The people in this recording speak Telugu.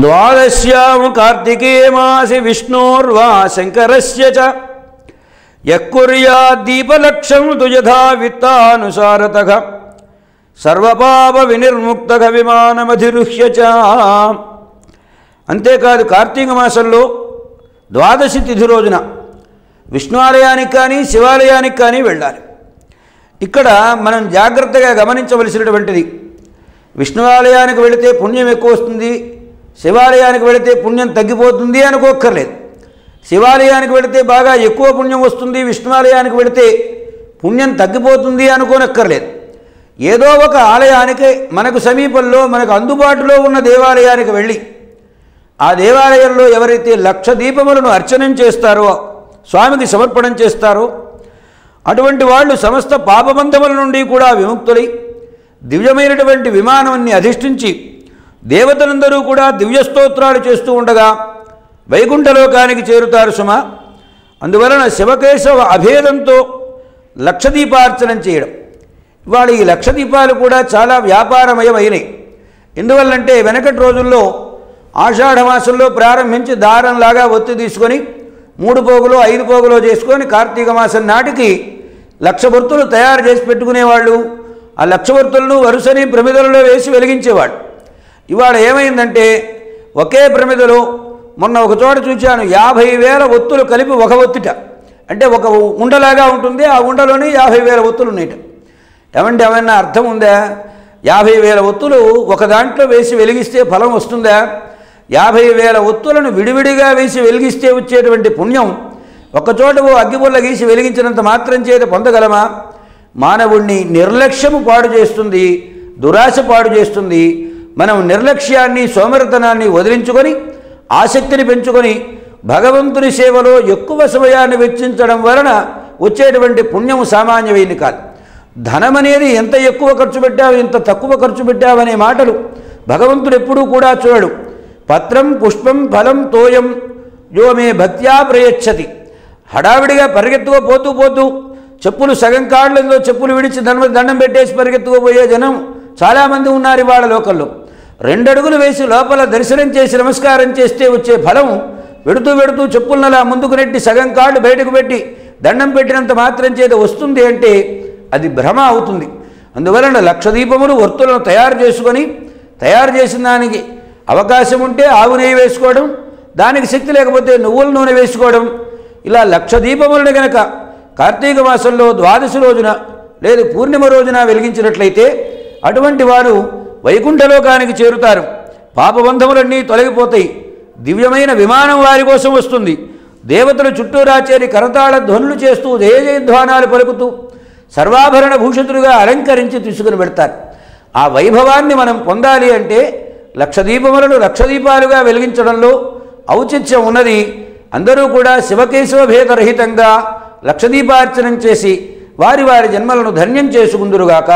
ద్వాదశ్యాం కార్తికే మాసి విష్ణోర్వా శంకరస్య చ యఃకుర్యాద్ దీపలక్షం తు యథా విత్తానుసారతః సర్వపాప వినిర్ముక్తః విమానమధిరుహ్య చ. అంతేకాదు కార్తీక మాసంలో ద్వాదశి తిథి రోజున విష్ణు ఆలయానికి కానీ శివాలయానికి కానీ వెళ్ళాలి. ఇక్కడ మనం జాగ్రత్తగా గమనించవలసినటువంటిది, విష్ణు ఆలయానికి వెళితే పుణ్యం ఎక్కువ వస్తుంది, శివాలయానికి వెళితే పుణ్యం తగ్గిపోతుంది అనుకోక్కర్లేదు. శివాలయానికి వెళితే బాగా ఎక్కువ పుణ్యం వస్తుంది, విష్ణువాలయానికి వెళితే పుణ్యం తగ్గిపోతుంది అనుకోనక్కర్లేదు. ఏదో ఒక ఆలయానికి మనకు సమీపంలో మనకు అందుబాటులో ఉన్న దేవాలయానికి వెళ్ళి ఆ దేవాలయంలో ఎవరైతే 1,00,000 దీపములను అర్చనం చేస్తారో, స్వామికి సమర్పణం చేస్తారో అటువంటి వాళ్ళు సమస్త పాపబంధముల నుండి కూడా విముక్తులై దివ్యమైనటువంటి విమానాన్ని అధిష్ఠించి దేవతలందరూ కూడా దివ్యస్తోత్రాలు చేస్తూ ఉండగా వైకుంఠలోకానికి చేరుతారు సుమ. అందువలన శివకేశవ అభేదంతో 1,00,000 దీపార్చనం చేయడం. ఇవాళ ఈ 1,00,000 దీపాలు కూడా చాలా వ్యాపారమయమైనవి. ఎందువల్లంటే వెనకటి రోజుల్లో ఆషాఢమాసంలో ప్రారంభించి దారంలాగా ఒత్తి తీసుకొని 3 పోగులో 5 పోగులో చేసుకొని కార్తీక మాసం నాటికి 1,00,000 వృత్తులు తయారు చేసి పెట్టుకునేవాళ్ళు. ఆ 1,00,000 వృత్తులను వరుసని ప్రమిదలలో వేసి వెలిగించేవాళ్ళు. ఇవాళ ఏమైందంటే ఒకే ప్రమిదలో మొన్న ఒక చోట చూచాను 50,000 ఒత్తులు కలిపి ఒక ఒత్తిట, అంటే ఒక ఉండలాగా ఉంటుంది, ఆ ఉండలోనే 50,000 ఒత్తులు ఉన్నాయిట. ఏమంటే ఏమన్నా అర్థం ఉందా? 50,000 ఒత్తులు ఒక దాంట్లో వేసి వెలిగిస్తే ఫలం వస్తుందా? 50,000 ఒత్తులను విడివిడిగా వేసి వెలిగిస్తే వచ్చేటువంటి పుణ్యం ఒకచోట అగ్గిపుల్ల గీసి వెలిగించినంత మాత్రం చేత పొందగలమా? మానవుణ్ణి నిర్లక్ష్యము పాడు చేస్తుంది, దురాశ పాడు చేస్తుంది. మనం నిర్లక్ష్యాన్ని సోమరితనాన్ని వదిలించుకొని ఆసక్తిని పెంచుకొని భగవంతుని సేవలో ఎక్కువ సమయాన్ని వెచ్చించడం వలన వచ్చేటువంటి పుణ్యము సామాన్యమైనది కాదు. ధనం అనేది ఎంత ఎక్కువ ఖర్చు పెట్టావు, ఎంత తక్కువ ఖర్చు పెట్టావనే మాటలు భగవంతుడు ఎప్పుడూ కూడా చూడడు. పత్రం పుష్పం ఫలం తోయం యో మే భక్త్యా ప్రయచ్చతి. హడావిడిగా పరిగెత్తుకో పోతూ చెప్పులు సగం కాళ్ళలో చెప్పులు విడిచి దండం పెట్టేసి పరిగెత్తుకోపోయే జనం చాలామంది ఉన్నారు ఇవాళ లోకల్లో. 2 అడుగులు వేసి లోపల దర్శనం చేసి నమస్కారం చేస్తే వచ్చే ఫలం వెడుతూ చెప్పులను అలా ముందుకు నెట్టి సగం కాళ్ళు బయటకు పెట్టి దండం పెట్టినంత మాత్రం చేత వస్తుంది అంటే అది భ్రమ అవుతుంది. అందువలన 1,00,000 దీపములు వర్తులను తయారు చేసిన దానికి అవకాశం ఉంటే ఆవు నెయ్యి వేసుకోవడం, దానికి శక్తి లేకపోతే నువ్వుల నూనె వేసుకోవడం, ఇలా 1,00,000 దీపములను కనుక కార్తీక మాసంలో ద్వాదశి రోజున లేదు పూర్ణిమ రోజున వెలిగించినట్లయితే అటువంటి వారు వైకుంఠలోకానికి చేరుతారు. పాపబంధములన్నీ తొలగిపోతాయి. దివ్యమైన విమానం వారి కోసం వస్తుంది. దేవతలు చుట్టూరా చేరి కరతాళ ధ్వనులు చేస్తూ జయ జయధ్వానాలు పలుకుతూ సర్వాభరణ భూషితులుగా అలంకరించి తీసుకుని పెడతారు. ఆ వైభవాన్ని మనం పొందాలి అంటే 1,00,000 దీపములను 1,00,000 దీపాలుగా వెలిగించడంలో ఔచిత్యం ఉన్నది. అందరూ కూడా శివకేశవ భేదరహితంగా 1,00,000 దీపార్చనం చేసి వారి జన్మలను ధన్యం చేసుకుందురుగాక.